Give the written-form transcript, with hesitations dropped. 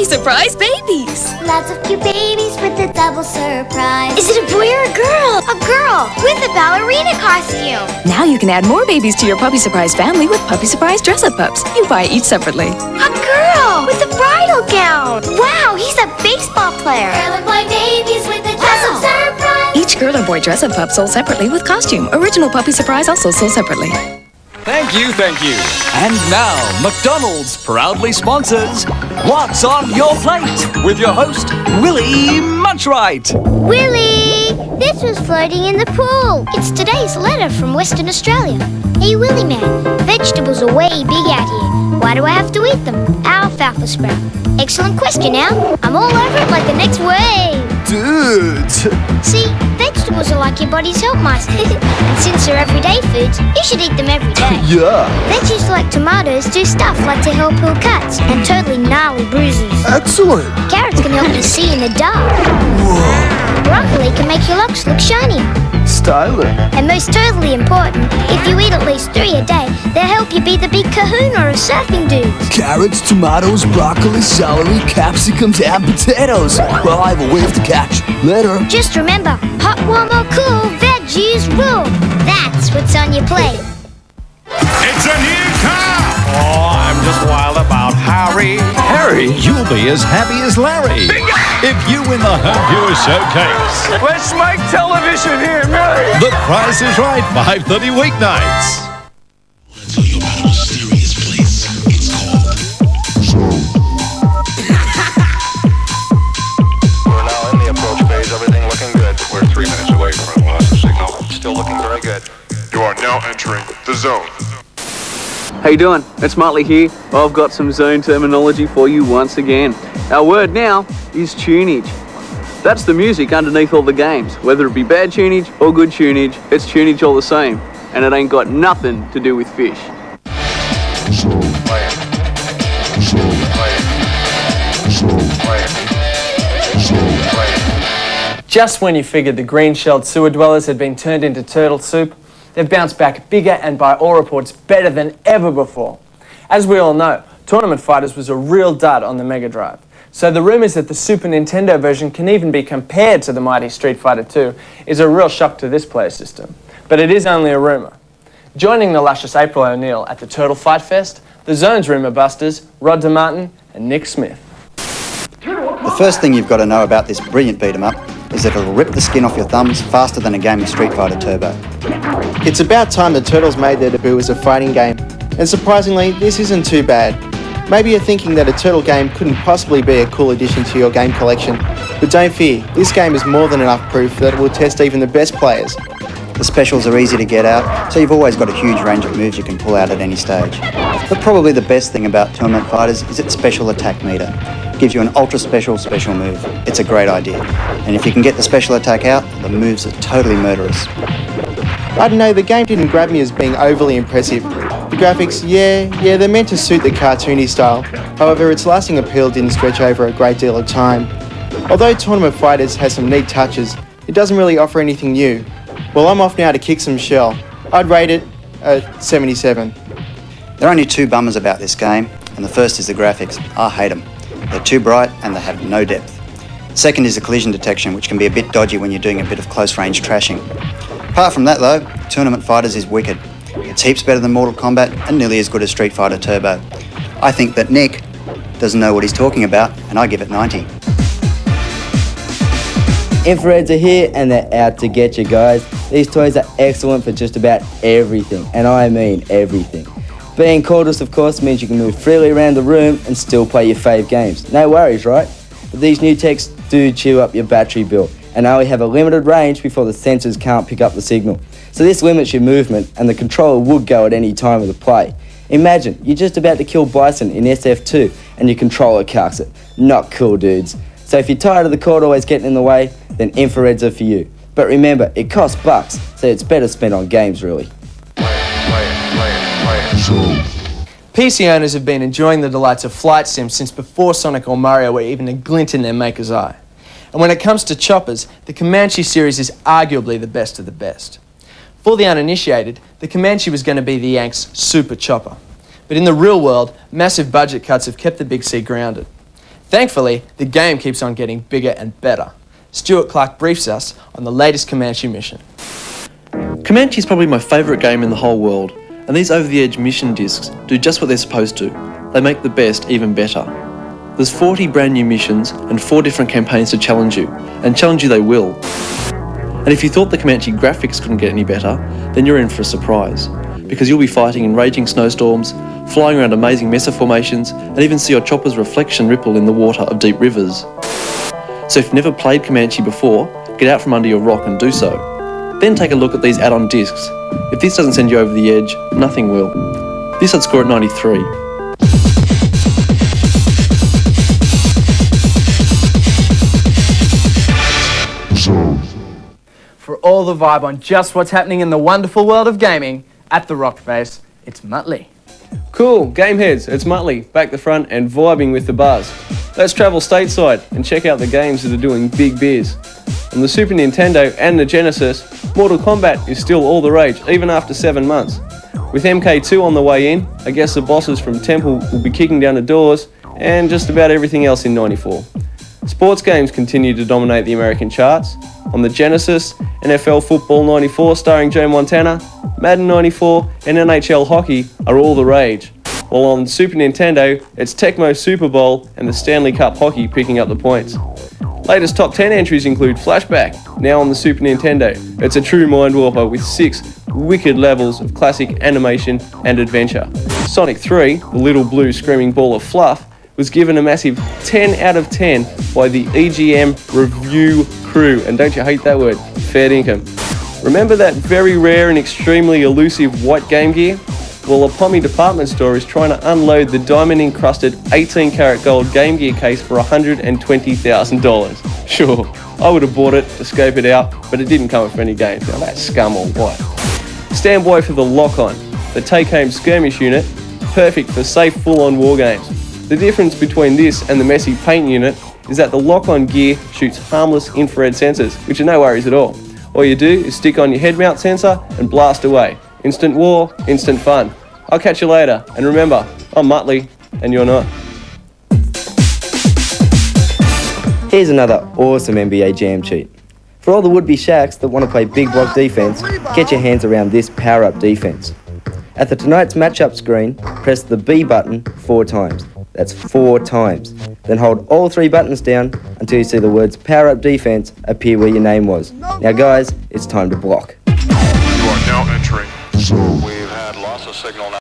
Puppy Surprise babies. Lots of cute babies with a double surprise. Is it a boy or a girl? A girl with a ballerina costume. Now you can add more babies to your Puppy Surprise family with Puppy Surprise dress-up pups. You buy each separately. A girl with a bridal gown. Wow, he's a baseball player. Girl and boy babies with a dress-up surprise. Each girl or boy dress-up pup sold separately with costume. Original Puppy Surprise also sold separately. Thank you, thank you. And now, McDonald's proudly sponsors What's on Your Plate with your host, Willie Munchright. Willie, this was floating in the pool. It's today's letter from Western Australia. Hey, Willie man, vegetables are way big out here. Why do I have to eat them? Alfalfa sprout. Excellent question now. I'm all over it like the next wave. Dude! See, vegetables are like your body's help masters. And since they're everyday foods, you should eat them every day. Yeah! Veggies like tomatoes do stuff like to help heal cuts and totally gnarly bruises. Excellent! Carrots can help you see in the dark. Whoa! Broccoli can make your locks look shinier. Styling! And most totally important, if you eat at least 3 a day, they'll help you be the big kahuna of surfing dudes. Carrots, tomatoes, broccoli, celery, capsicums, and potatoes. Well, I have a wave to catch. Later. Just remember, hot, warm, or cool, veggies rule. That's what's on your plate. It's a new car! Oh, I'm just wild about Harry. Harry, you'll be as happy as Larry. Bingo! If you win the Home Viewer Showcase. Let's make television here, Mary! The Price is Right, 5:30 weeknights. Let's tell you about a mysterious place. It's called We're now in the approach phase. Everything looking good. We're 3 minutes away from loss of signal. Still looking very good. You are now entering the zone. How you doing? It's Muttley here. I've got some zone terminology for you once again. Our word now is tunage. That's the music underneath all the games. Whether it be bad tunage or good tunage, it's tunage all the same. And it ain't got nothing to do with fish. Just when you figured the green-shelled sewer dwellers had been turned into turtle soup, they've bounced back bigger and by all reports better than ever before. As we all know, Tournament Fighters was a real dud on the Mega Drive. So the rumours that the Super Nintendo version can even be compared to the mighty Street Fighter II is a real shock to this player system. But it is only a rumour. Joining the luscious April O'Neil at the Turtle Fight Fest, the Zone's rumour busters, Rod DeMartin and Nick Smith. The first thing you've got to know about this brilliant beat-em-up is that it'll rip the skin off your thumbs faster than a game of Street Fighter Turbo. It's about time the Turtles made their debut as a fighting game, and surprisingly, this isn't too bad. Maybe you're thinking that a Turtle game couldn't possibly be a cool addition to your game collection, but don't fear, this game is more than enough proof that it will test even the best players. The specials are easy to get out, so you've always got a huge range of moves you can pull out at any stage. But probably the best thing about Tournament Fighters is its special attack meter. It gives you an ultra special move. It's a great idea. And if you can get the special attack out, the moves are totally murderous. I don't know, the game didn't grab me as being overly impressive. The graphics, yeah, they're meant to suit the cartoony style. However, its lasting appeal didn't stretch over a great deal of time. Although Tournament Fighters has some neat touches, it doesn't really offer anything new. Well, I'm off now to kick some shell. I'd rate it a 77. There are only two bummers about this game, and the first is the graphics. I hate them. They're too bright and they have no depth. Second is the collision detection, which can be a bit dodgy when you're doing a bit of close-range trashing. Apart from that though, Tournament Fighters is wicked. It's heaps better than Mortal Kombat and nearly as good as Street Fighter Turbo. I think that Nick doesn't know what he's talking about, and I give it 90. Infrareds are here and they're out to get you guys. These toys are excellent for just about everything, and I mean everything. Being cordless of course means you can move freely around the room and still play your fave games. No worries, right? But these new techs do chew up your battery bill and only have a limited range before the sensors can't pick up the signal. So this limits your movement and the controller would go at any time of the play. Imagine, you're just about to kill Bison in SF2 and your controller carks it. Not cool, dudes. So if you're tired of the cord always getting in the way, then infrareds are for you. But remember, it costs bucks, so it's better spent on games really. PC owners have been enjoying the delights of flight sims since before Sonic or Mario were even a glint in their maker's eye. And when it comes to choppers, the Comanche series is arguably the best of the best. For the uninitiated, the Comanche was going to be the Yanks' super chopper. But in the real world, massive budget cuts have kept the Big C grounded. Thankfully, the game keeps on getting bigger and better. Stuart Clark briefs us on the latest Comanche mission. Comanche is probably my favourite game in the whole world, and these over-the-edge mission discs do just what they're supposed to. They make the best even better. There's 40 brand new missions and 4 different campaigns to challenge you, and challenge you they will. And if you thought the Comanche graphics couldn't get any better, then you're in for a surprise, because you'll be fighting in raging snowstorms, flying around amazing mesa formations, and even see your chopper's reflection ripple in the water of deep rivers. So if you've never played Comanche before, get out from under your rock and do so. Then take a look at these add-on discs. If this doesn't send you over the edge, nothing will. This I'd score at 93. For all the vibe on just what's happening in the wonderful world of gaming, at the Rock Base, it's Muttley. Cool, Gameheads, it's Muttley, back the front and vibing with the buzz. Let's travel stateside and check out the games that are doing big biz. On the Super Nintendo and the Genesis, Mortal Kombat is still all the rage, even after 7 months. With MK2 on the way in, I guess the bosses from Temple will be kicking down the doors, and just about everything else in 94. Sports games continue to dominate the American charts. On the Genesis, NFL Football 94 starring Joe Montana, Madden 94 and NHL Hockey are all the rage. While on Super Nintendo, it's Tecmo Super Bowl and the Stanley Cup Hockey picking up the points. Latest top 10 entries include Flashback, now on the Super Nintendo. It's a true mind warper with 6 wicked levels of classic animation and adventure. Sonic 3, the little blue screaming ball of fluff, was given a massive 10 out of 10 by the EGM review crew, and don't you hate that word, fair dinkum. Remember that very rare and extremely elusive white Game Gear? Well, a Pommy department store is trying to unload the diamond encrusted 18 karat gold Game Gear case for $120,000. Sure, I would have bought it to scope it out, but it didn't come with any games. Now that's scum or what? Stand by for the Lock-On, the take-home skirmish unit, perfect for safe full-on war games. The difference between this and the messy paint unit is that the Lock-On gear shoots harmless infrared sensors, which are no worries at all. All you do is stick on your head mount sensor and blast away. Instant war, instant fun. I'll catch you later, and remember, I'm Muttley, and you're not. Here's another awesome NBA Jam cheat. For all the would-be Shaqs that want to play big block defense, get your hands around this power-up defense. At the tonight's matchup screen, press the B button 4 times. That's 4 times. Then hold all 3 buttons down until you see the words Power Up Defense appear where your name was. Now guys, it's time to block. You are now entering zone. We've had loss of signal now.